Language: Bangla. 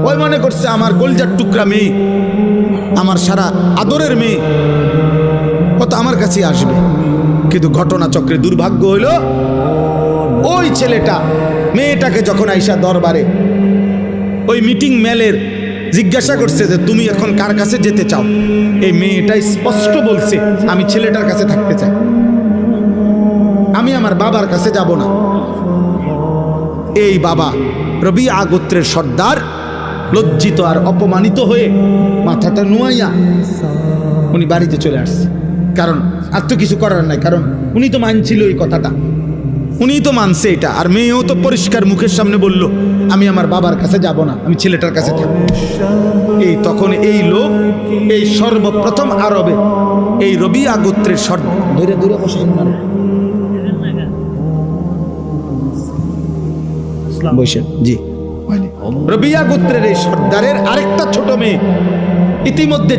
ওই মনে করছে আমার কলজার টুকরা মেয়ে, আমার সারা আদরের মেয়ে, ও তো আমার কাছে আসবে। কিন্তু ঘটনা চক্রে দুর্ভাগ্য হইল, ওই ছেলেটা মেয়েটাকে যখন আইসা দরবারে ওই মিটিং মেলের জিজ্ঞাসা করছে যে তুমি এখন কার কাছে যেতে চাও, এই মেয়েটাই স্পষ্ট বলছে আমি ছেলেটার কাছে থাকতে চাই, আমি আমার বাবার কাছে যাব না। এই বাবা রবিয়া গোত্রের সর্দার লজ্জিত আর অপমানিত হয়ে মাথাটা নুয়াইয়া উনি বাড়িতে চলে আসছে। কারণ আর তো কিছু করার নাই, কারণ উনি তো মানছিল এই কথাটা, উনি তো মানছে এটা। আর মেয়েও তো পরিষ্কার মুখের সামনে বলল আমি আমার বাবার কাছে যাব না, আমি ছেলেটার কাছে থাকবো। এই তখন এই লোক, এই সর্বপ্রথম আরবে এই রবিয়া গোত্রের সর্দার ধরে ধরে বসেন বসেন জি, রবিয়া গোত্রের এই সর্দারের আরেকটা ছোট মেয়ে ইতিমধ্যে